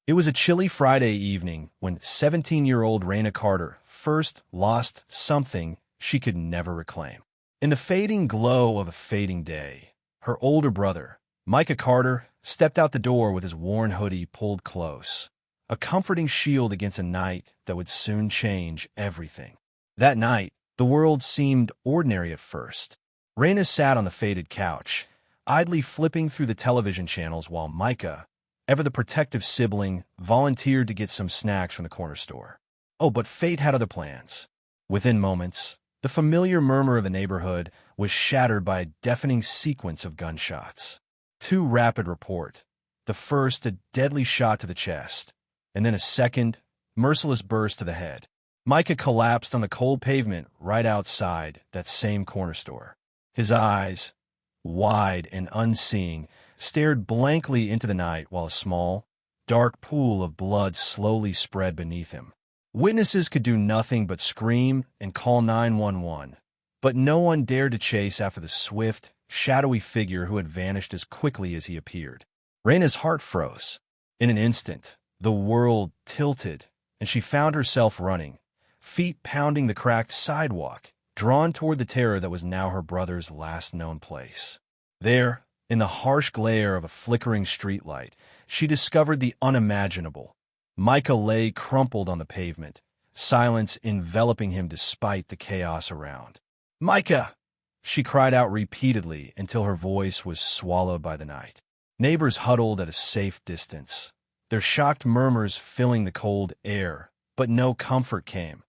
It was a chilly Friday evening when 17-year-old Raina Carter first lost something she could never reclaim. In the fading glow of a fading day, her older brother, Micah Carter, stepped out the door with his worn hoodie pulled close, a comforting shield against a night that would soon change everything. That night, the world seemed ordinary at first. Raina sat on the faded couch, idly flipping through the television channels while Micah, ever the protective sibling, volunteered to get some snacks from the corner store. Oh, but fate had other plans. Within moments, the familiar murmur of the neighborhood was shattered by a deafening sequence of gunshots. Two rapid report. The first, a deadly shot to the chest, and then a second, merciless burst to the head. Micah collapsed on the cold pavement right outside that same corner store. His eyes, wide and unseeing, stared blankly into the night while a small, dark pool of blood slowly spread beneath him. Witnesses could do nothing but scream and call 911, but no one dared to chase after the swift, shadowy figure who had vanished as quickly as he appeared. Raina's heart froze. In an instant, the world tilted, and she found herself running, feet pounding the cracked sidewalk, drawn toward the terror that was now her brother's last known place. There, in the harsh glare of a flickering streetlight, she discovered the unimaginable. Micah lay crumpled on the pavement, silence enveloping him despite the chaos around. "Micah!" she cried out repeatedly until her voice was swallowed by the night. Neighbors huddled at a safe distance, their shocked murmurs filling the cold air, but no comfort came.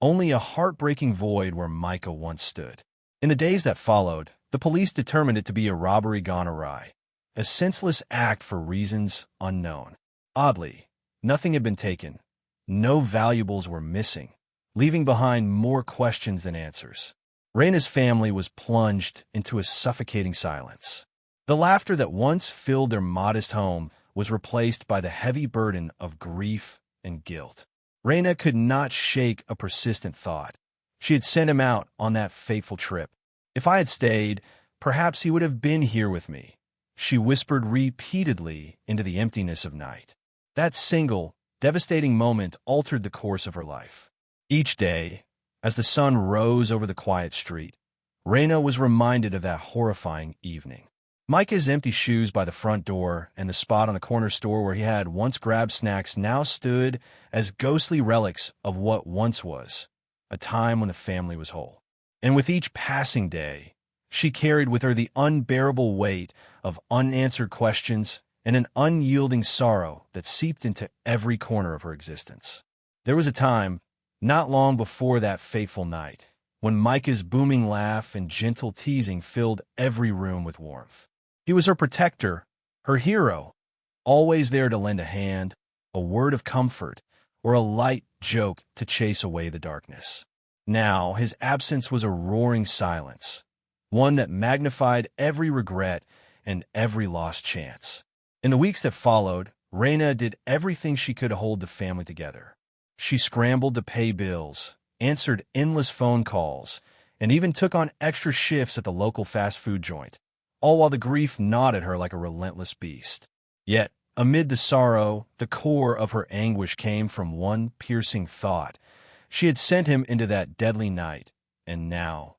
Only a heartbreaking void where Micah once stood. In the days that followed, the police determined it to be a robbery gone awry, a senseless act for reasons unknown. Oddly, nothing had been taken. No valuables were missing, leaving behind more questions than answers. Raina's family was plunged into a suffocating silence. The laughter that once filled their modest home was replaced by the heavy burden of grief and guilt. Raina could not shake a persistent thought. She had sent him out on that fateful trip. If I had stayed, perhaps he would have been here with me, she whispered repeatedly into the emptiness of night. That single, devastating moment altered the course of her life. Each day, as the sun rose over the quiet street, Raina was reminded of that horrifying evening. Micah's empty shoes by the front door and the spot on the corner store where he had once grabbed snacks now stood as ghostly relics of what once was, a time when the family was whole. And with each passing day, she carried with her the unbearable weight of unanswered questions and an unyielding sorrow that seeped into every corner of her existence. There was a time, not long before that fateful night, when Micah's booming laugh and gentle teasing filled every room with warmth. He was her protector, her hero, always there to lend a hand, a word of comfort, or a light joke to chase away the darkness. Now, his absence was a roaring silence, one that magnified every regret and every lost chance. In the weeks that followed, Raina did everything she could to hold the family together. She scrambled to pay bills, answered endless phone calls, and even took on extra shifts at the local fast food joint, all while the grief gnawed at her like a relentless beast. Yet, amid the sorrow, the core of her anguish came from one piercing thought. She had sent him into that deadly night, and now,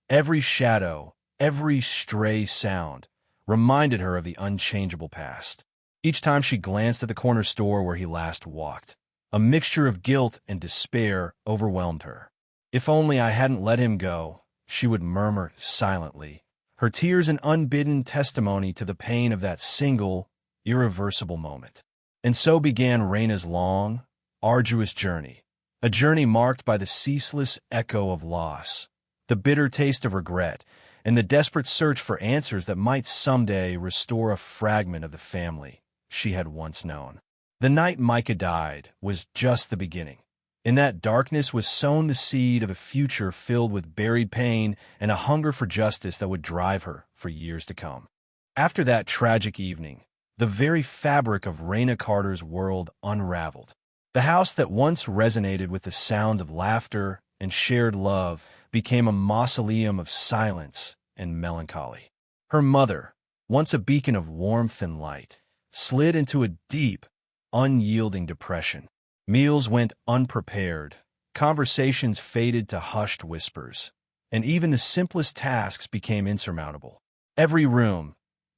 every shadow, every stray sound, reminded her of the unchangeable past. Each time she glanced at the corner store where he last walked, a mixture of guilt and despair overwhelmed her. "If only I hadn't let him go," she would murmur silently, her tears an unbidden testimony to the pain of that single, irreversible moment. And so began Raina's long, arduous journey, a journey marked by the ceaseless echo of loss, the bitter taste of regret, and the desperate search for answers that might someday restore a fragment of the family she had once known. The night Micah died was just the beginning. In that darkness was sown the seed of a future filled with buried pain and a hunger for justice that would drive her for years to come. After that tragic evening, the very fabric of Raina Carter's world unraveled. The house that once resonated with the sound of laughter and shared love became a mausoleum of silence and melancholy. Her mother, once a beacon of warmth and light, slid into a deep, unyielding depression. Meals went unprepared, conversations faded to hushed whispers, and even the simplest tasks became insurmountable. Every room,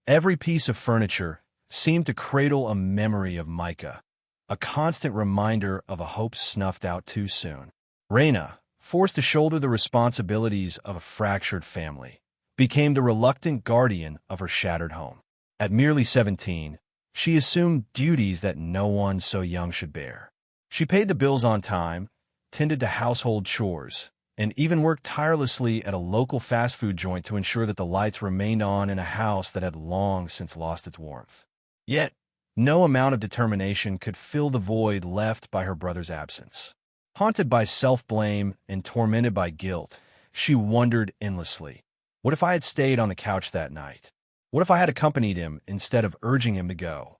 every piece of furniture seemed to cradle a memory of Micah, a constant reminder of a hope snuffed out too soon. Raina, forced to shoulder the responsibilities of a fractured family, became the reluctant guardian of her shattered home. At merely 17, she assumed duties that no one so young should bear. She paid the bills on time, tended to household chores, and even worked tirelessly at a local fast food joint to ensure that the lights remained on in a house that had long since lost its warmth. Yet, no amount of determination could fill the void left by her brother's absence. Haunted by self-blame and tormented by guilt, she wondered endlessly, what if I had stayed on the couch that night? What if I had accompanied him instead of urging him to go?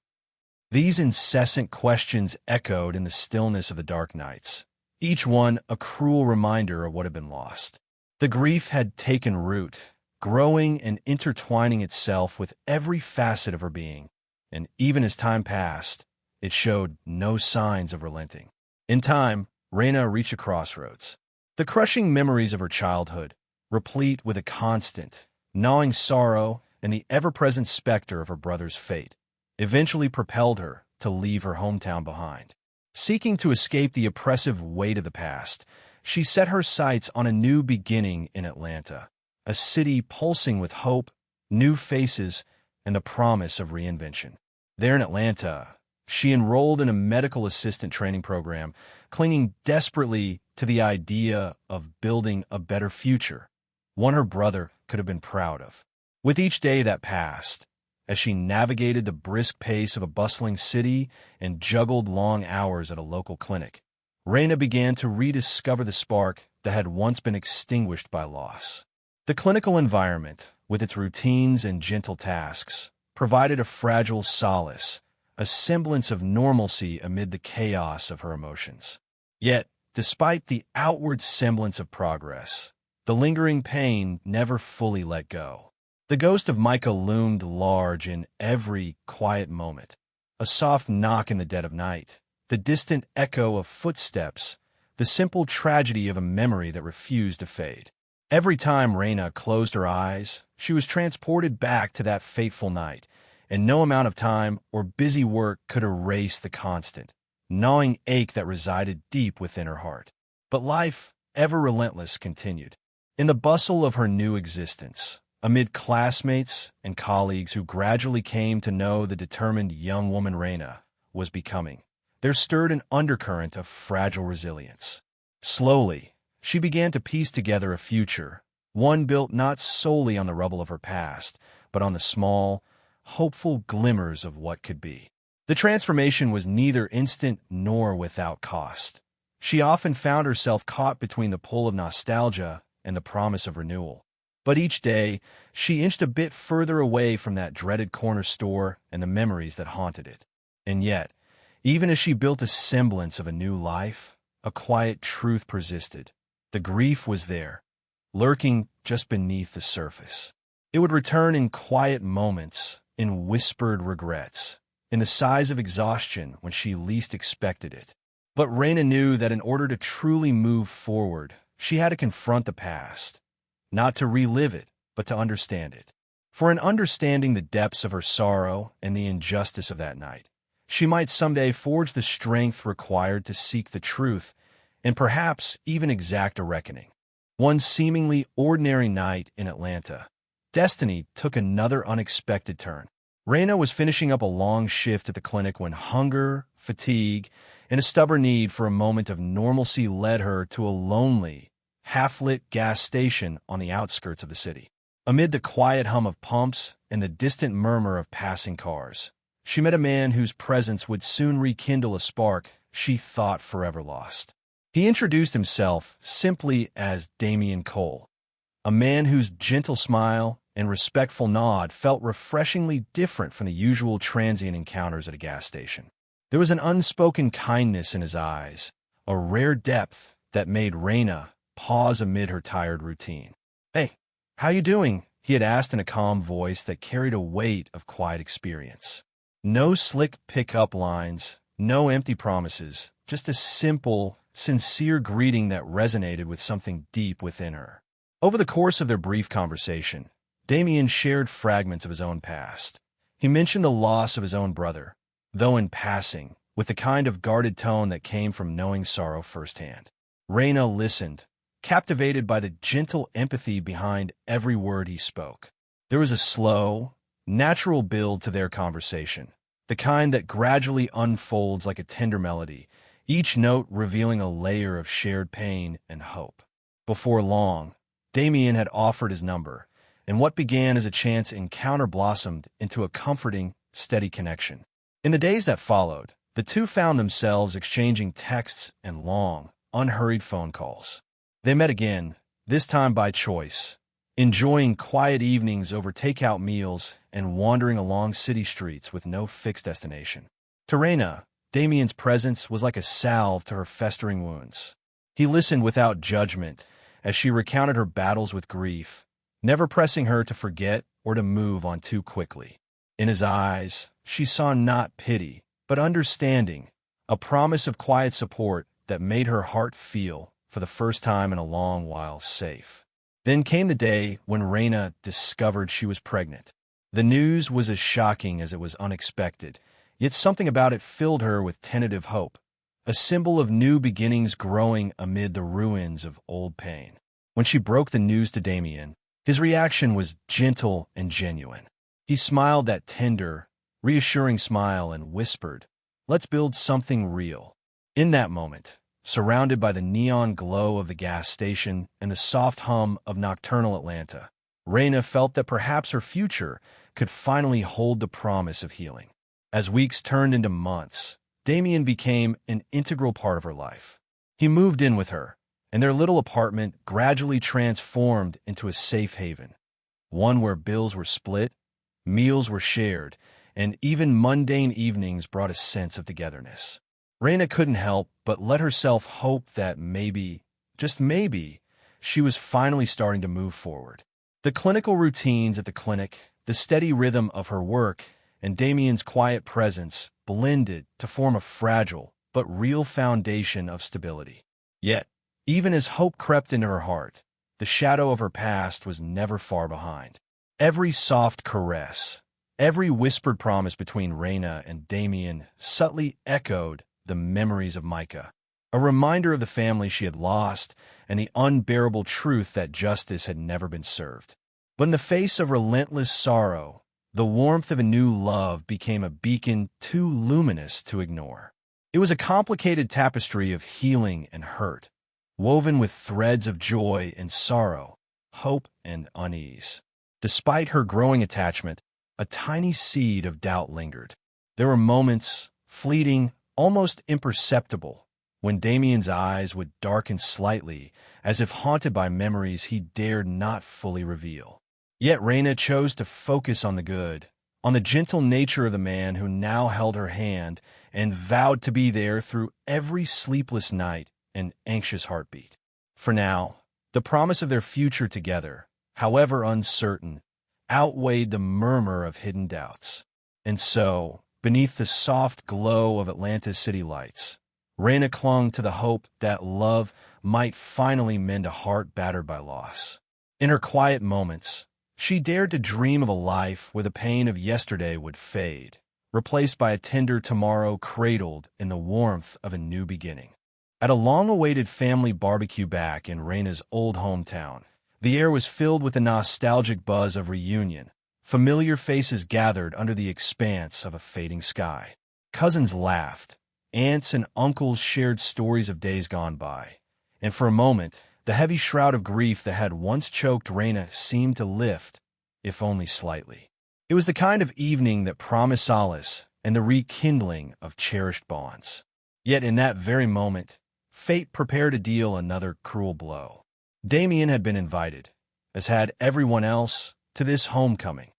These incessant questions echoed in the stillness of the dark nights, each one a cruel reminder of what had been lost. The grief had taken root, growing and intertwining itself with every facet of her being, and even as time passed, it showed no signs of relenting. In time, Raina reached a crossroads. The crushing memories of her childhood, replete with a constant, gnawing sorrow and the ever-present specter of her brother's fate, eventually propelled her to leave her hometown behind. Seeking to escape the oppressive weight of the past, she set her sights on a new beginning in Atlanta, a city pulsing with hope, new faces, and the promise of reinvention. There in Atlanta, she enrolled in a medical assistant training program, clinging desperately to the idea of building a better future, one her brother could have been proud of. With each day that passed, as she navigated the brisk pace of a bustling city and juggled long hours at a local clinic, Raina began to rediscover the spark that had once been extinguished by loss. The clinical environment, with its routines and gentle tasks, provided a fragile solace, a semblance of normalcy amid the chaos of her emotions. Yet, despite the outward semblance of progress, the lingering pain never fully let go. The ghost of Micah loomed large in every quiet moment. A soft knock in the dead of night, the distant echo of footsteps, the simple tragedy of a memory that refused to fade. Every time Raina closed her eyes, she was transported back to that fateful night, and no amount of time or busy work could erase the constant, gnawing ache that resided deep within her heart. But life, ever relentless, continued. In the bustle of her new existence, amid classmates and colleagues who gradually came to know the determined young woman Raina was becoming, there stirred an undercurrent of fragile resilience. Slowly, she began to piece together a future, one built not solely on the rubble of her past, but on the small, hopeful glimmers of what could be. The transformation was neither instant nor without cost. She often found herself caught between the pull of nostalgia and the promise of renewal. But each day, she inched a bit further away from that dreaded corner store and the memories that haunted it. And yet, even as she built a semblance of a new life, a quiet truth persisted. The grief was there, lurking just beneath the surface. It would return in quiet moments, in whispered regrets, in the sighs of exhaustion when she least expected it. But Raina knew that in order to truly move forward, she had to confront the past, not to relive it, but to understand it. For in understanding the depths of her sorrow and the injustice of that night, she might someday forge the strength required to seek the truth and perhaps even exact a reckoning. One seemingly ordinary night in Atlanta, destiny took another unexpected turn. Raina was finishing up a long shift at the clinic when hunger, fatigue, and a stubborn need for a moment of normalcy led her to a lonely, half-lit gas station on the outskirts of the city. Amid the quiet hum of pumps and the distant murmur of passing cars, she met a man whose presence would soon rekindle a spark she thought forever lost. He introduced himself simply as Damian Cole, a man whose gentle smile and respectful nod felt refreshingly different from the usual transient encounters at a gas station. There was an unspoken kindness in his eyes, a rare depth that made Raina pause amid her tired routine. "Hey, how you doing?" he had asked in a calm voice that carried a weight of quiet experience. No slick pick-up lines, No empty promises, just a simple, sincere greeting that resonated with something deep within her. Over the course of their brief conversation, Damien shared fragments of his own past. He mentioned the loss of his own brother, though in passing, with the kind of guarded tone that came from knowing sorrow firsthand. Raina listened, captivated by the gentle empathy behind every word he spoke. There was a slow, natural build to their conversation, the kind that gradually unfolds like a tender melody, each note revealing a layer of shared pain and hope. Before long, Damien had offered his number, and what began as a chance encounter blossomed into a comforting, steady connection. In the days that followed, the two found themselves exchanging texts and long, unhurried phone calls. They met again, this time by choice, enjoying quiet evenings over takeout meals and wandering along city streets with no fixed destination. To Raina, Damien's presence was like a salve to her festering wounds. He listened without judgment as she recounted her battles with grief, never pressing her to forget or to move on too quickly. In his eyes, she saw not pity, but understanding, a promise of quiet support that made her heart feel, for the first time in a long while, safe. Then came the day when Raina discovered she was pregnant. The news was as shocking as it was unexpected, yet something about it filled her with tentative hope, a symbol of new beginnings growing amid the ruins of old pain. When she broke the news to Damien, his reaction was gentle and genuine. He smiled that tender, reassuring smile and whispered, "Let's build something real." In that moment, surrounded by the neon glow of the gas station and the soft hum of nocturnal Atlanta, Raina felt that perhaps her future could finally hold the promise of healing. As weeks turned into months, Damien became an integral part of her life. He moved in with her, and their little apartment gradually transformed into a safe haven, one where bills were split, meals were shared, and even mundane evenings brought a sense of togetherness. Raina couldn't help but let herself hope that maybe, just maybe, she was finally starting to move forward. The clinical routines at the clinic, the steady rhythm of her work, and Damien's quiet presence blended to form a fragile but real foundation of stability. Yet, even as hope crept into her heart, the shadow of her past was never far behind. Every soft caress, every whispered promise between Raina and Damien subtly echoed the memories of Micah, a reminder of the family she had lost and the unbearable truth that justice had never been served. But in the face of relentless sorrow, the warmth of a new love became a beacon too luminous to ignore. It was a complicated tapestry of healing and hurt, woven with threads of joy and sorrow, hope and unease. Despite her growing attachment, a tiny seed of doubt lingered. There were moments, fleeting, almost imperceptible, when Damien's eyes would darken slightly, as if haunted by memories he dared not fully reveal. Yet Raina chose to focus on the good, on the gentle nature of the man who now held her hand and vowed to be there through every sleepless night and anxious heartbeat. For now, the promise of their future together, however uncertain, outweighed the murmur of hidden doubts. And so, beneath the soft glow of Atlanta's city lights, Raina clung to the hope that love might finally mend a heart battered by loss. In her quiet moments, she dared to dream of a life where the pain of yesterday would fade, replaced by a tender tomorrow cradled in the warmth of a new beginning. At a long-awaited family barbecue back in Raina's old hometown, the air was filled with the nostalgic buzz of reunion. Familiar faces gathered under the expanse of a fading sky. Cousins laughed, aunts and uncles shared stories of days gone by, and for a moment, the heavy shroud of grief that had once choked Raina seemed to lift, if only slightly. It was the kind of evening that promised solace and the rekindling of cherished bonds. Yet in that very moment, fate prepared to deal another cruel blow. Damien had been invited, as had everyone else, to this homecoming,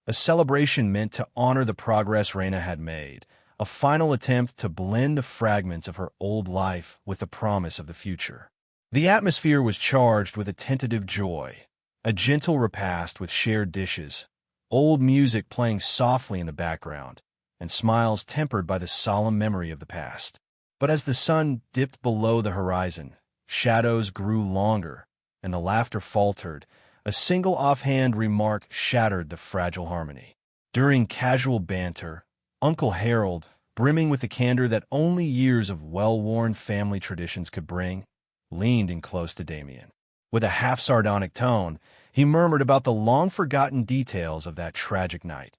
a celebration meant to honor the progress Raina had made, a final attempt to blend the fragments of her old life with the promise of the future. The atmosphere was charged with a tentative joy, a gentle repast with shared dishes, old music playing softly in the background, and smiles tempered by the solemn memory of the past. But as the sun dipped below the horizon, shadows grew longer, and the laughter faltered. A single offhand remark shattered the fragile harmony. During casual banter, Uncle Harold, brimming with the candor that only years of well-worn family traditions could bring, leaned in close to Damien. With a half-sardonic tone, he murmured about the long-forgotten details of that tragic night.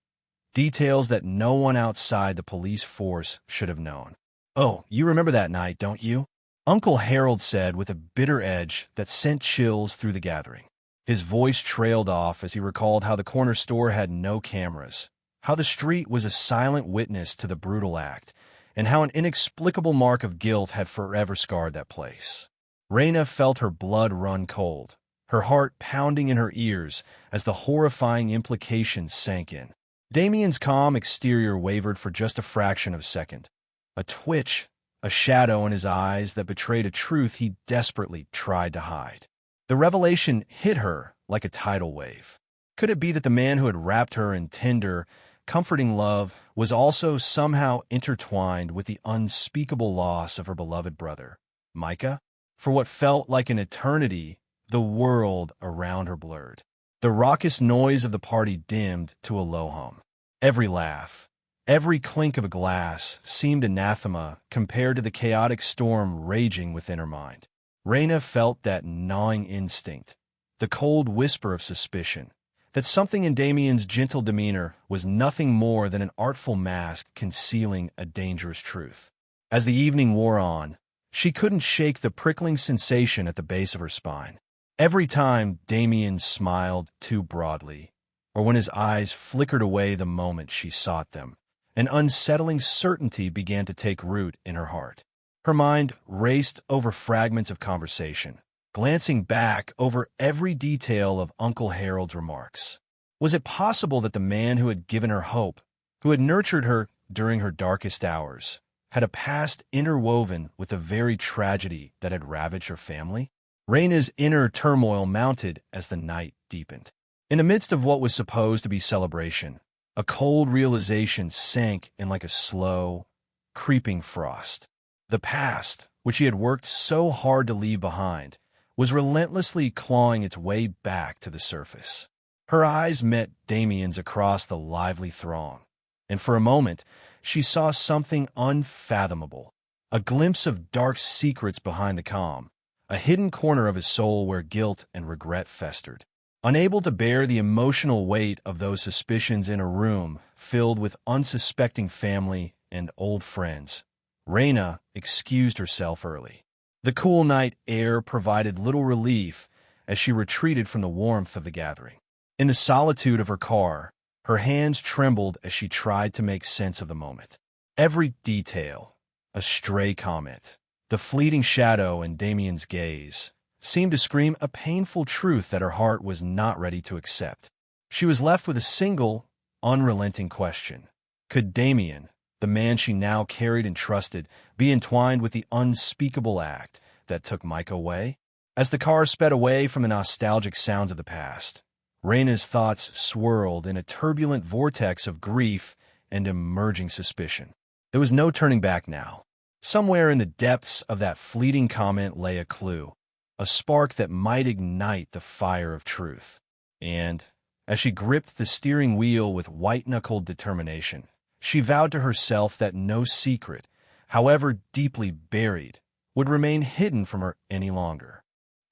Details that no one outside the police force should have known. "Oh, you remember that night, don't you?" Uncle Harold said with a bitter edge that sent chills through the gathering. His voice trailed off as he recalled how the corner store had no cameras, how the street was a silent witness to the brutal act, and how an inexplicable mark of guilt had forever scarred that place. Raina felt her blood run cold, her heart pounding in her ears as the horrifying implications sank in. Damien's calm exterior wavered for just a fraction of a second. A twitch, a shadow in his eyes that betrayed a truth he desperately tried to hide. The revelation hit her like a tidal wave. Could it be that the man who had wrapped her in tender, comforting love was also somehow intertwined with the unspeakable loss of her beloved brother, Micah? For what felt like an eternity, the world around her blurred. The raucous noise of the party dimmed to a low hum. Every laugh, every clink of a glass seemed anathema compared to the chaotic storm raging within her mind. Raina felt that gnawing instinct, the cold whisper of suspicion, that something in Damien's gentle demeanor was nothing more than an artful mask concealing a dangerous truth. As the evening wore on, she couldn't shake the prickling sensation at the base of her spine. Every time Damien smiled too broadly, or when his eyes flickered away the moment she sought them, an unsettling certainty began to take root in her heart. Her mind raced over fragments of conversation, glancing back over every detail of Uncle Harold's remarks. Was it possible that the man who had given her hope, who had nurtured her during her darkest hours, had a past interwoven with the very tragedy that had ravaged her family? Raina's inner turmoil mounted as the night deepened. In the midst of what was supposed to be celebration, a cold realization sank in like a slow, creeping frost. The past, which she had worked so hard to leave behind, was relentlessly clawing its way back to the surface. Her eyes met Damien's across the lively throng, and for a moment she saw something unfathomable, a glimpse of dark secrets behind the calm, a hidden corner of his soul where guilt and regret festered. Unable to bear the emotional weight of those suspicions in a room filled with unsuspecting family and old friends, Raina excused herself early. The cool night air provided little relief as she retreated from the warmth of the gathering. In the solitude of her car, her hands trembled as she tried to make sense of the moment. Every detail, a stray comment, the fleeting shadow in Damien's gaze, seemed to scream a painful truth that her heart was not ready to accept. She was left with a single, unrelenting question. Could Damien, the man she now carried and trusted, be entwined with the unspeakable act that took Micah away? As the car sped away from the nostalgic sounds of the past, Raina's thoughts swirled in a turbulent vortex of grief and emerging suspicion. There was no turning back now. Somewhere in the depths of that fleeting comment lay a clue, a spark that might ignite the fire of truth. And, as she gripped the steering wheel with white-knuckled determination, she vowed to herself that no secret, however deeply buried, would remain hidden from her any longer.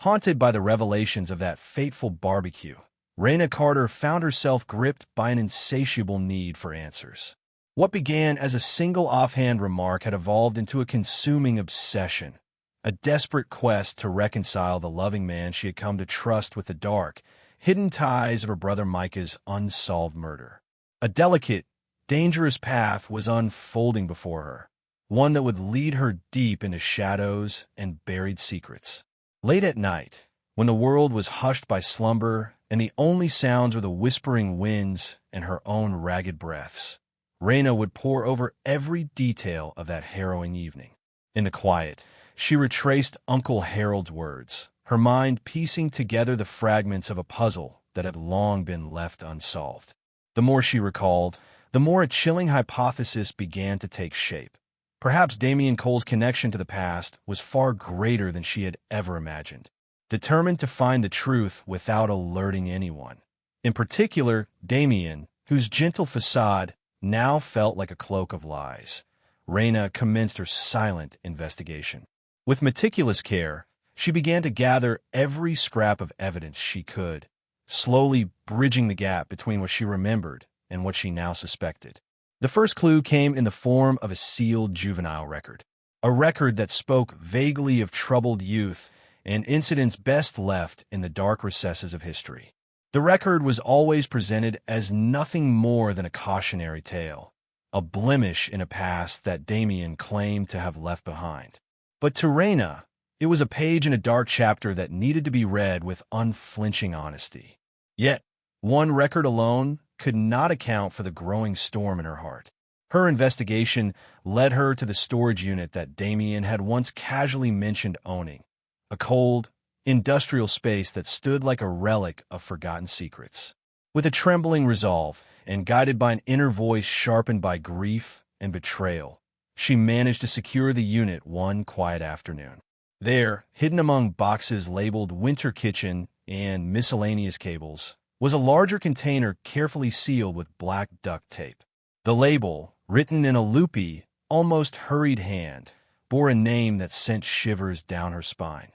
Haunted by the revelations of that fateful barbecue, Raina Carter found herself gripped by an insatiable need for answers. What began as a single offhand remark had evolved into a consuming obsession, a desperate quest to reconcile the loving man she had come to trust with the dark, hidden ties of her brother Micah's unsolved murder. A delicate, dangerous path was unfolding before her, one that would lead her deep into shadows and buried secrets. Late at night, when the world was hushed by slumber and the only sounds were the whispering winds and her own ragged breaths, Raina would pore over every detail of that harrowing evening. In the quiet, she retraced Uncle Harold's words, her mind piecing together the fragments of a puzzle that had long been left unsolved. The more she recalled, the more a chilling hypothesis began to take shape. Perhaps Damian Cole's connection to the past was far greater than she had ever imagined, determined to find the truth without alerting anyone. In particular, Damian, whose gentle facade now felt like a cloak of lies. Raina commenced her silent investigation. With meticulous care, she began to gather every scrap of evidence she could, slowly bridging the gap between what she remembered and what she now suspected. The first clue came in the form of a sealed juvenile record, a record that spoke vaguely of troubled youth and incidents best left in the dark recesses of history. The record was always presented as nothing more than a cautionary tale, a blemish in a past that Damian claimed to have left behind. But to Raina, it was a page in a dark chapter that needed to be read with unflinching honesty. Yet, one record alone could not account for the growing storm in her heart. Her investigation led her to the storage unit that Damian had once casually mentioned owning, a cold, industrial space that stood like a relic of forgotten secrets. With a trembling resolve, and guided by an inner voice sharpened by grief and betrayal, she managed to secure the unit one quiet afternoon. There, hidden among boxes labeled Winter Kitchen and miscellaneous cables, was a larger container carefully sealed with black duct tape. The label, written in a loopy, almost hurried hand, bore a name that sent shivers down her spine.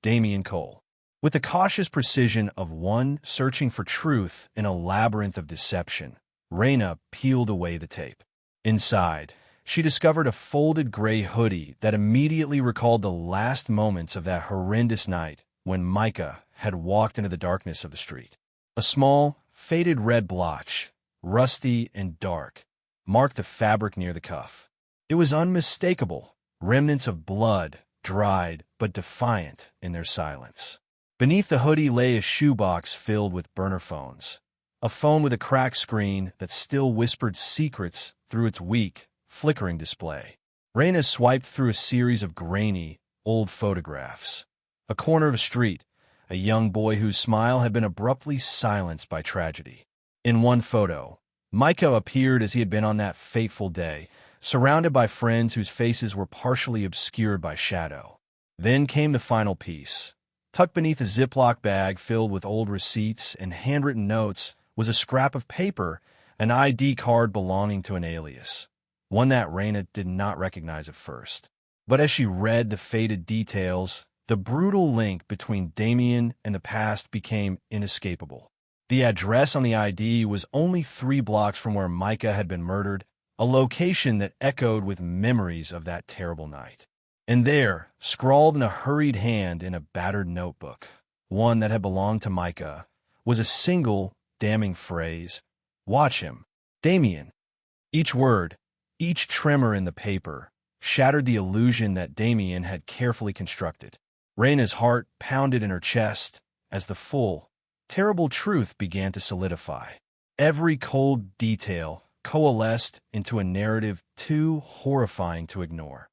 Damian Cole. With the cautious precision of one searching for truth in a labyrinth of deception, Raina peeled away the tape. Inside, she discovered a folded gray hoodie that immediately recalled the last moments of that horrendous night when Micah had walked into the darkness of the street. A small, faded red blotch, rusty and dark, marked the fabric near the cuff. It was unmistakable, remnants of blood, dried but defiant in their silence. Beneath the hoodie lay a shoebox filled with burner phones, a phone with a cracked screen that still whispered secrets through its weak, flickering display. Raina swiped through a series of grainy, old photographs. A corner of a street, a young boy whose smile had been abruptly silenced by tragedy. In one photo, Micah appeared as he had been on that fateful day, surrounded by friends whose faces were partially obscured by shadow. Then came the final piece. Tucked beneath a Ziploc bag filled with old receipts and handwritten notes was a scrap of paper, an ID card belonging to an alias, one that Raina did not recognize at first. But as she read the faded details, the brutal link between Damian and the past became inescapable. The address on the ID was only 3 blocks from where Micah had been murdered, a location that echoed with memories of that terrible night. And there, scrawled in a hurried hand in a battered notebook, one that had belonged to Micah, was a single, damning phrase: "Watch him, Damian." Each word, each tremor in the paper, shattered the illusion that Damian had carefully constructed. Raina's heart pounded in her chest as the full, terrible truth began to solidify. Every cold detail coalesced into a narrative too horrifying to ignore.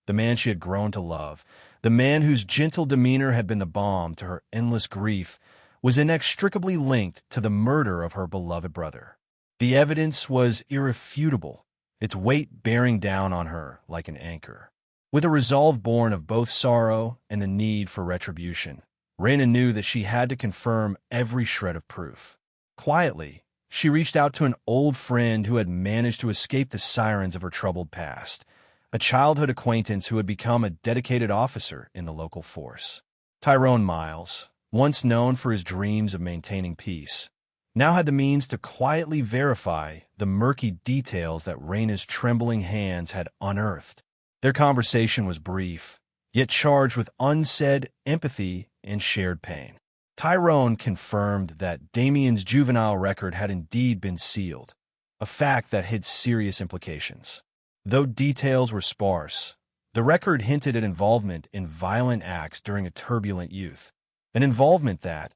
The man she had grown to love, the man whose gentle demeanor had been the balm to her endless grief, was inextricably linked to the murder of her beloved brother. The evidence was irrefutable, its weight bearing down on her like an anchor. With a resolve born of both sorrow and the need for retribution, Raina knew that she had to confirm every shred of proof. Quietly, she reached out to an old friend who had managed to escape the sirens of her troubled past, a childhood acquaintance who had become a dedicated officer in the local force. Tyrone Miles, once known for his dreams of maintaining peace, now had the means to quietly verify the murky details that Raina's trembling hands had unearthed. Their conversation was brief, yet charged with unsaid empathy and shared pain. Tyrone confirmed that Damian's juvenile record had indeed been sealed, a fact that hid serious implications. Though details were sparse, the record hinted at involvement in violent acts during a turbulent youth, an involvement that,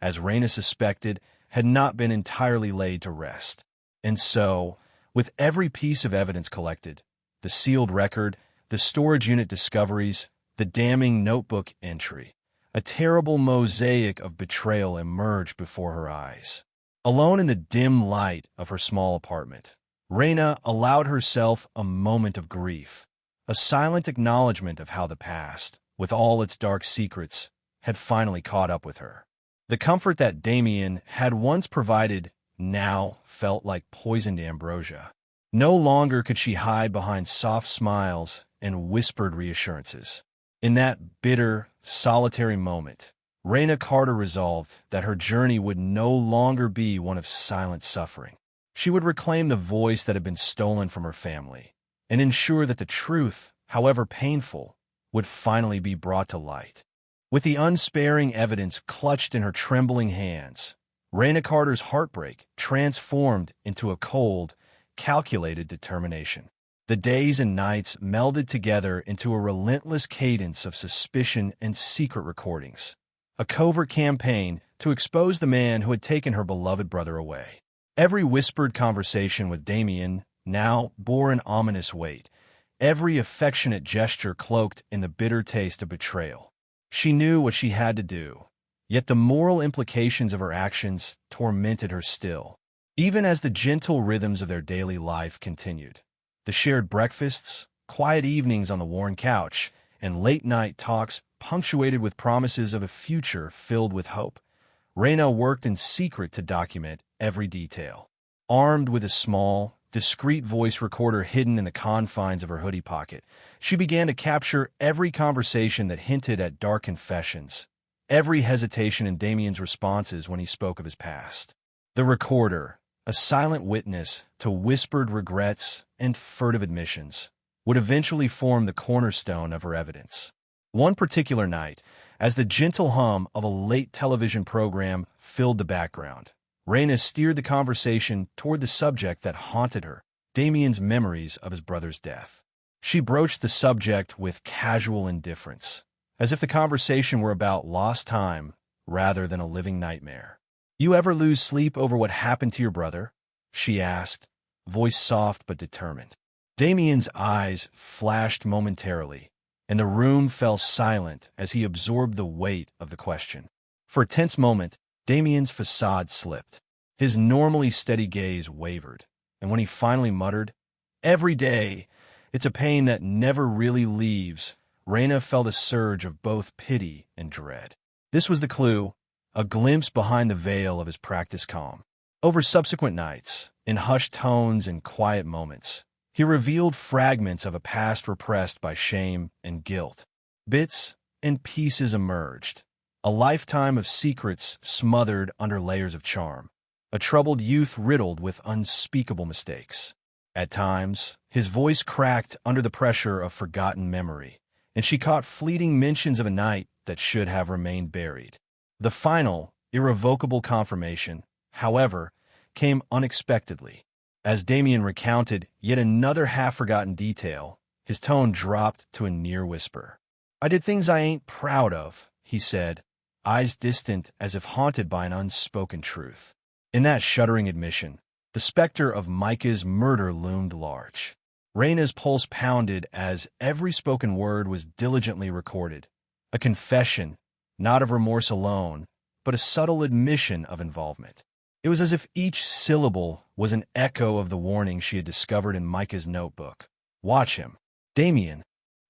as Raina suspected, had not been entirely laid to rest. And so, with every piece of evidence collected, the sealed record, the storage unit discoveries, the damning notebook entry, a terrible mosaic of betrayal emerged before her eyes. Alone in the dim light of her small apartment, Reyna allowed herself a moment of grief, a silent acknowledgement of how the past, with all its dark secrets, had finally caught up with her. The comfort that Damien had once provided now felt like poisoned ambrosia. No longer could she hide behind soft smiles and whispered reassurances. In that bitter, solitary moment, Reyna Carter resolved that her journey would no longer be one of silent suffering. She would reclaim the voice that had been stolen from her family and ensure that the truth, however painful, would finally be brought to light. With the unsparing evidence clutched in her trembling hands, Reyna Carter's heartbreak transformed into a cold, calculated determination. The days and nights melded together into a relentless cadence of suspicion and secret recordings, a covert campaign to expose the man who had taken her beloved brother away. Every whispered conversation with Damien now bore an ominous weight, every affectionate gesture cloaked in the bitter taste of betrayal. She knew what she had to do, yet the moral implications of her actions tormented her still. Even as the gentle rhythms of their daily life continued, the shared breakfasts, quiet evenings on the worn couch, and late-night talks punctuated with promises of a future filled with hope, Reyna worked in secret to document every detail. Armed with a small, discreet voice recorder hidden in the confines of her hoodie pocket, she began to capture every conversation that hinted at dark confessions, every hesitation in Damien's responses when he spoke of his past. The recorder, a silent witness to whispered regrets and furtive admissions, would eventually form the cornerstone of her evidence. One particular night, as the gentle hum of a late television program filled the background, Reyna steered the conversation toward the subject that haunted her, Damien's memories of his brother's death. She broached the subject with casual indifference, as if the conversation were about lost time rather than a living nightmare. "You ever lose sleep over what happened to your brother?" she asked, voice soft but determined. Damien's eyes flashed momentarily, and the room fell silent as he absorbed the weight of the question. For a tense moment, Damien's facade slipped. His normally steady gaze wavered, and when he finally muttered, "Every day, it's a pain that never really leaves," Reyna felt a surge of both pity and dread. This was the clue, a glimpse behind the veil of his practiced calm. Over subsequent nights, in hushed tones and quiet moments, he revealed fragments of a past repressed by shame and guilt. Bits and pieces emerged, a lifetime of secrets smothered under layers of charm, a troubled youth riddled with unspeakable mistakes. At times, his voice cracked under the pressure of forgotten memory, and she caught fleeting mentions of a night that should have remained buried. The final, irrevocable confirmation, however, came unexpectedly. As Damien recounted yet another half-forgotten detail, his tone dropped to a near whisper. "I did things I ain't proud of," he said, eyes distant as if haunted by an unspoken truth. In that shuddering admission, the specter of Micah's murder loomed large. Reyna's pulse pounded as every spoken word was diligently recorded, a confession, not of remorse alone, but a subtle admission of involvement. It was as if each syllable was an echo of the warning she had discovered in Micah's notebook. "Watch him, Damien."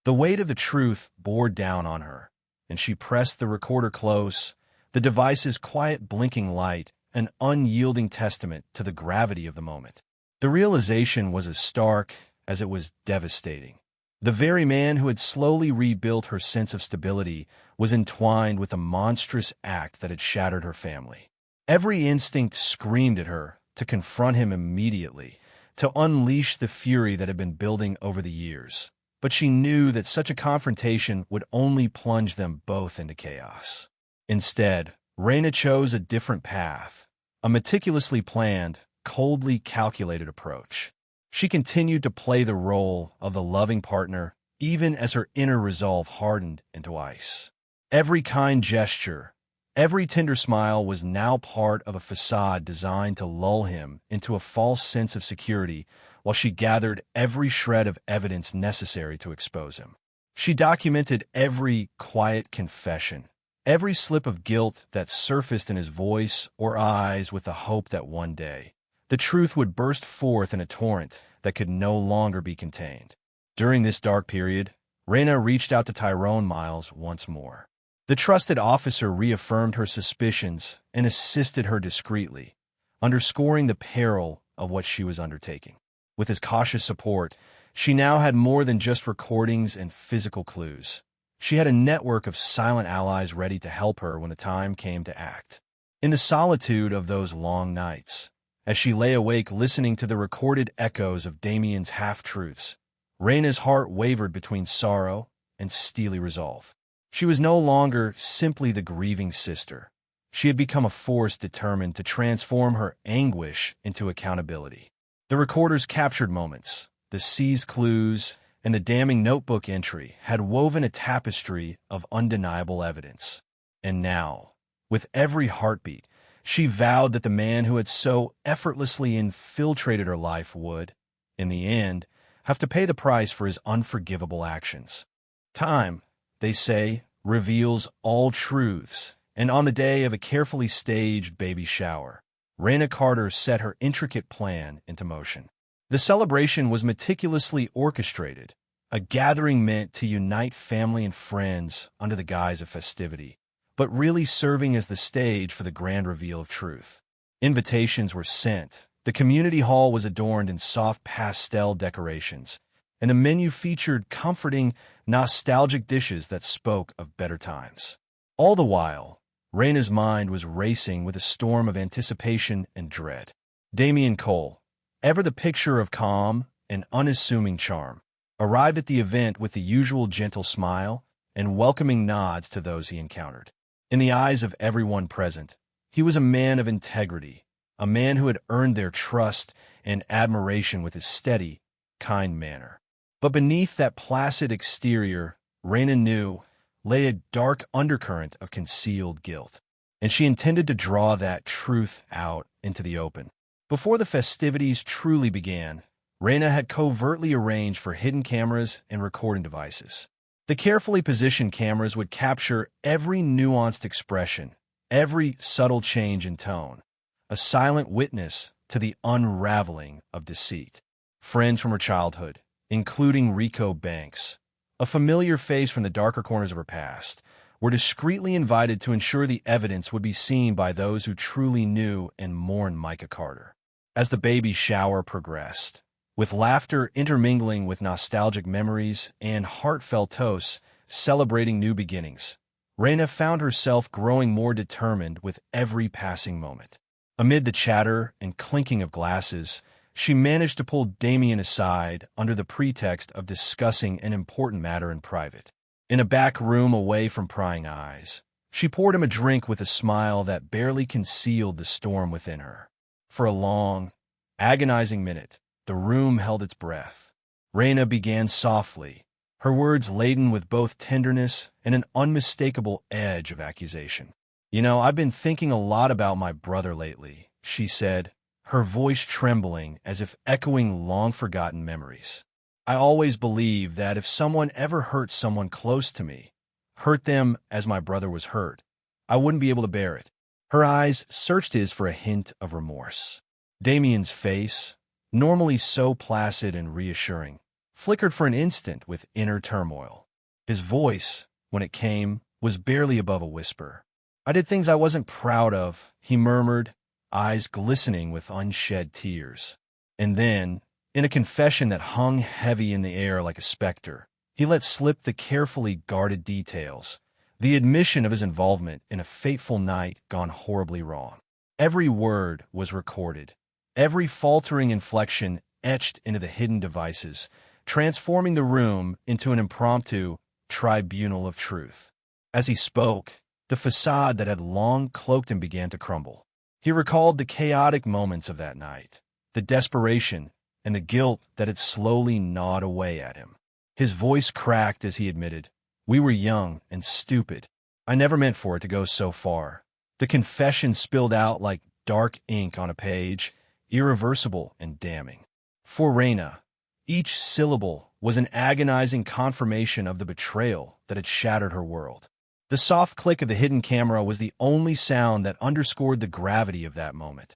The weight of the truth bore down on her, and she pressed the recorder close, the device's quiet blinking light an unyielding testament to the gravity of the moment. The realization was as stark as it was devastating. The very man who had slowly rebuilt her sense of stability was entwined with a monstrous act that had shattered her family. Every instinct screamed at her to confront him immediately, to unleash the fury that had been building over the years. But she knew that such a confrontation would only plunge them both into chaos. Instead, Reyna chose a different path, a meticulously planned, coldly calculated approach. She continued to play the role of the loving partner even as her inner resolve hardened into ice. Every kind gesture, every tender smile was now part of a facade designed to lull him into a false sense of security while she gathered every shred of evidence necessary to expose him. She documented every quiet confession, every slip of guilt that surfaced in his voice or eyes with the hope that one day, The truth would burst forth in a torrent that could no longer be contained. During this dark period, Raina reached out to Tyrone Miles once more. The trusted officer reaffirmed her suspicions and assisted her discreetly, underscoring the peril of what she was undertaking. With his cautious support, she now had more than just recordings and physical clues. She had a network of silent allies ready to help her when the time came to act. In the solitude of those long nights, as she lay awake listening to the recorded echoes of Damien's half-truths, Raina's heart wavered between sorrow and steely resolve. She was no longer simply the grieving sister. She had become a force determined to transform her anguish into accountability. The recorder's captured moments, the seized clues, and the damning notebook entry had woven a tapestry of undeniable evidence. And now, with every heartbeat, she vowed that the man who had so effortlessly infiltrated her life would, in the end, have to pay the price for his unforgivable actions. Time, they say, reveals all truths, and on the day of a carefully staged baby shower, Raina Carter set her intricate plan into motion. The celebration was meticulously orchestrated, a gathering meant to unite family and friends under the guise of festivity, but really serving as the stage for the grand reveal of truth. Invitations were sent, the community hall was adorned in soft pastel decorations, and the menu featured comforting, nostalgic dishes that spoke of better times. All the while, Raina's mind was racing with a storm of anticipation and dread. Damien Cole, ever the picture of calm and unassuming charm, arrived at the event with the usual gentle smile and welcoming nods to those he encountered. In the eyes of everyone present, he was a man of integrity, a man who had earned their trust and admiration with his steady, kind manner. But beneath that placid exterior, Raina knew, lay a dark undercurrent of concealed guilt, and she intended to draw that truth out into the open. Before the festivities truly began, Raina had covertly arranged for hidden cameras and recording devices. The carefully positioned cameras would capture every nuanced expression, every subtle change in tone, a silent witness to the unraveling of deceit. Friends from her childhood, including Rico Banks, a familiar face from the darker corners of her past, were discreetly invited to ensure the evidence would be seen by those who truly knew and mourned Micah Carter. As the baby shower progressed, with laughter intermingling with nostalgic memories and heartfelt toasts celebrating new beginnings, Raina found herself growing more determined with every passing moment. Amid the chatter and clinking of glasses, she managed to pull Damien aside under the pretext of discussing an important matter in private. In a back room away from prying eyes, she poured him a drink with a smile that barely concealed the storm within her. For a long, agonizing minute, the room held its breath. Raina began softly, her words laden with both tenderness and an unmistakable edge of accusation. I've been thinking a lot about my brother lately," she said, her voice trembling as if echoing long-forgotten memories. "I always believed that if someone ever hurt someone close to me, hurt them as my brother was hurt, I wouldn't be able to bear it." Her eyes searched his for a hint of remorse. Damien's face, normally so placid and reassuring, flickered for an instant with inner turmoil. His voice, when it came, was barely above a whisper. "I did things I wasn't proud of," he murmured, eyes glistening with unshed tears. And then, in a confession that hung heavy in the air like a specter, he let slip the carefully guarded details, the admission of his involvement in a fateful night gone horribly wrong. Every word was recorded, every faltering inflection etched into the hidden devices, transforming the room into an impromptu tribunal of truth. As he spoke, the facade that had long cloaked him began to crumble. He recalled the chaotic moments of that night, the desperation and the guilt that had slowly gnawed away at him. His voice cracked as he admitted, "We were young and stupid. I never meant for it to go so far." The confession spilled out like dark ink on a page, irreversible and damning. For Raina, each syllable was an agonizing confirmation of the betrayal that had shattered her world. The soft click of the hidden camera was the only sound that underscored the gravity of that moment.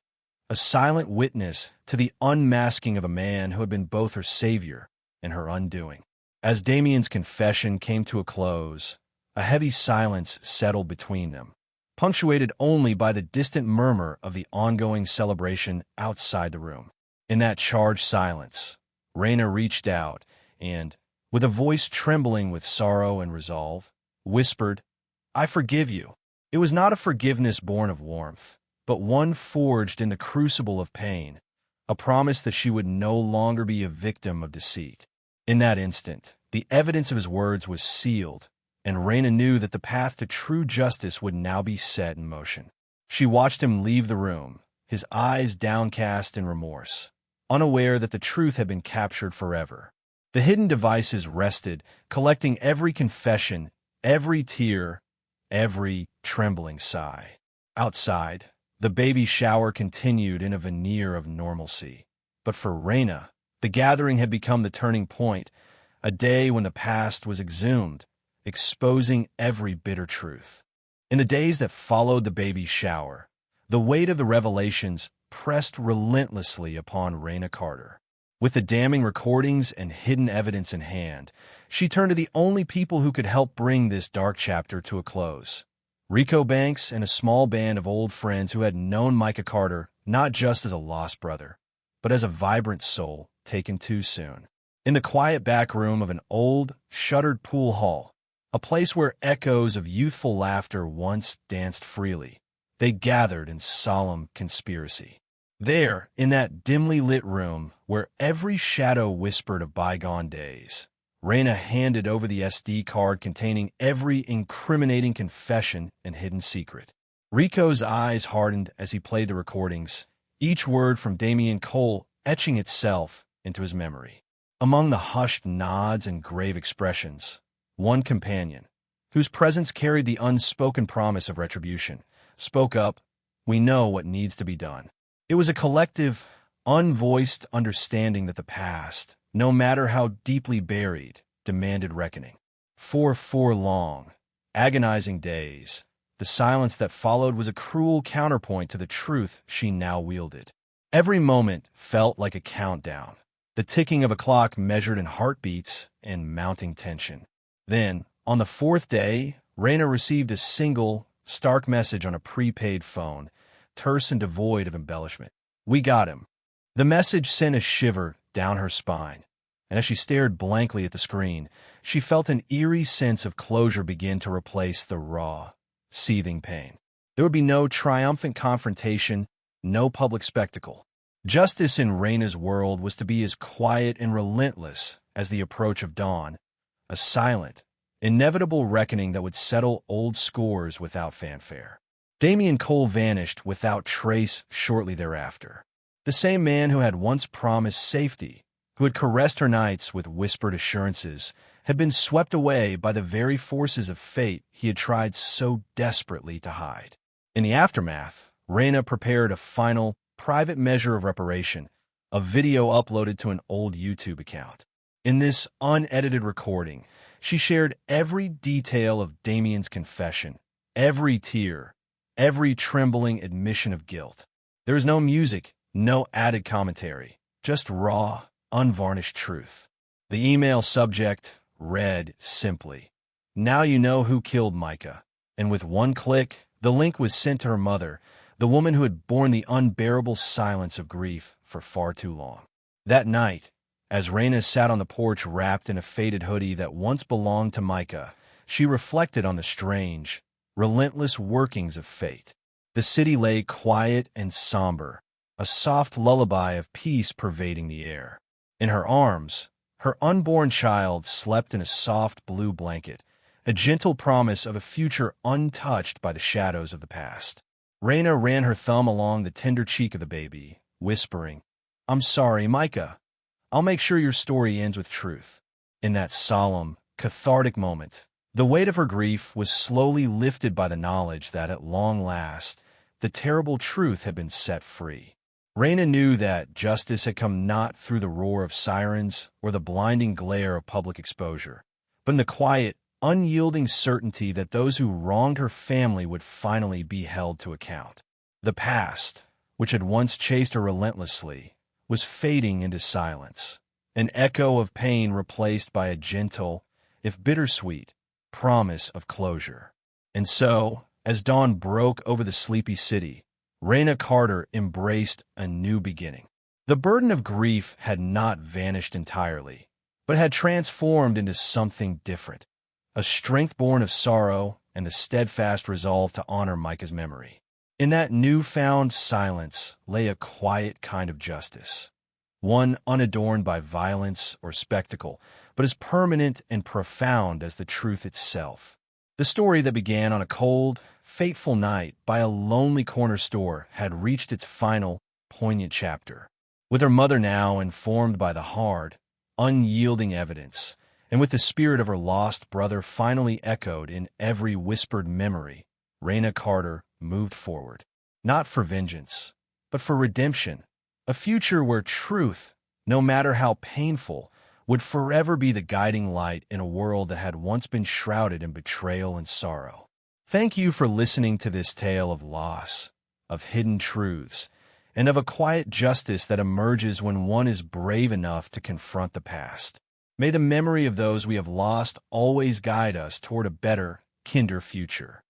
a silent witness to the unmasking of a man who had been both her savior and her undoing. As Damien's confession came to a close, a heavy silence settled between them, punctuated only by the distant murmur of the ongoing celebration outside the room. In that charged silence, Raina reached out and, with a voice trembling with sorrow and resolve, whispered, "I forgive you." It was not a forgiveness born of warmth, but one forged in the crucible of pain, a promise that she would no longer be a victim of deceit. In that instant, the evidence of his words was sealed, and Raina knew that the path to true justice would now be set in motion. She watched him leave the room, his eyes downcast in remorse, unaware that the truth had been captured forever. The hidden devices rested, collecting every confession, every tear, every trembling sigh. Outside, the baby shower continued in a veneer of normalcy. But for Raina, the gathering had become the turning point, a day when the past was exhumed, exposing every bitter truth. In the days that followed the baby's shower, the weight of the revelations pressed relentlessly upon Raina Carter. With the damning recordings and hidden evidence in hand, she turned to the only people who could help bring this dark chapter to a close. Rico Banks and a small band of old friends who had known Micah Carter not just as a lost brother, but as a vibrant soul taken too soon. In the quiet back room of an old, shuttered pool hall, a place where echoes of youthful laughter once danced freely, they gathered in solemn conspiracy. There, in that dimly lit room, where every shadow whispered of bygone days, Raina handed over the SD card containing every incriminating confession and hidden secret. Rico's eyes hardened as he played the recordings, each word from Damien Cole etching itself into his memory. Among the hushed nods and grave expressions, one companion, whose presence carried the unspoken promise of retribution, spoke up, "We know what needs to be done." It was a collective, unvoiced understanding that the past, no matter how deeply buried, demanded reckoning. For 4 long, agonizing days, the silence that followed was a cruel counterpoint to the truth she now wielded. Every moment felt like a countdown, the ticking of a clock measured in heartbeats and mounting tension. Then, on the 4th day, Raina received a single, stark message on a prepaid phone, terse and devoid of embellishment. "We got him." The message sent a shiver down her spine, and as she stared blankly at the screen, she felt an eerie sense of closure begin to replace the raw, seething pain. There would be no triumphant confrontation, no public spectacle. Justice in Raina's world was to be as quiet and relentless as the approach of dawn, a silent, inevitable reckoning that would settle old scores without fanfare. Damien Cole vanished without trace shortly thereafter. The same man who had once promised safety, who had caressed her nights with whispered assurances, had been swept away by the very forces of fate he had tried so desperately to hide. In the aftermath, Raina prepared a final, private measure of reparation, a video uploaded to an old YouTube account. In this unedited recording, she shared every detail of Damien's confession, every tear, every trembling admission of guilt. There is no music, no added commentary, just raw, unvarnished truth. The email subject read simply, "Now you know who killed Micah." And with one click, the link was sent to her mother, the woman who had borne the unbearable silence of grief for far too long. That night, as Raina sat on the porch wrapped in a faded hoodie that once belonged to Micah, she reflected on the strange, relentless workings of fate. The city lay quiet and somber, a soft lullaby of peace pervading the air. In her arms, her unborn child slept in a soft blue blanket, a gentle promise of a future untouched by the shadows of the past. Raina ran her thumb along the tender cheek of the baby, whispering, "I'm sorry, Micah. I'll make sure your story ends with truth." In that solemn, cathartic moment, the weight of her grief was slowly lifted by the knowledge that, at long last, the terrible truth had been set free. Raina knew that justice had come not through the roar of sirens or the blinding glare of public exposure, but in the quiet, unyielding certainty that those who wronged her family would finally be held to account. The past, which had once chased her relentlessly, was fading into silence, an echo of pain replaced by a gentle, if bittersweet, promise of closure. And so, as dawn broke over the sleepy city, Raina Carter embraced a new beginning. The burden of grief had not vanished entirely, but had transformed into something different, a strength born of sorrow and the steadfast resolve to honor Micah's memory. In that newfound silence lay a quiet kind of justice, one unadorned by violence or spectacle, but as permanent and profound as the truth itself. The story that began on a cold, fateful night by a lonely corner store had reached its final, poignant chapter. With her mother now informed by the hard, unyielding evidence, and with the spirit of her lost brother finally echoed in every whispered memory, Raina Carter moved forward, not for vengeance, but for redemption, a future where truth, no matter how painful, would forever be the guiding light in a world that had once been shrouded in betrayal and sorrow. Thank you for listening to this tale of loss, of hidden truths, and of a quiet justice that emerges when one is brave enough to confront the past. May the memory of those we have lost always guide us toward a better, kinder future.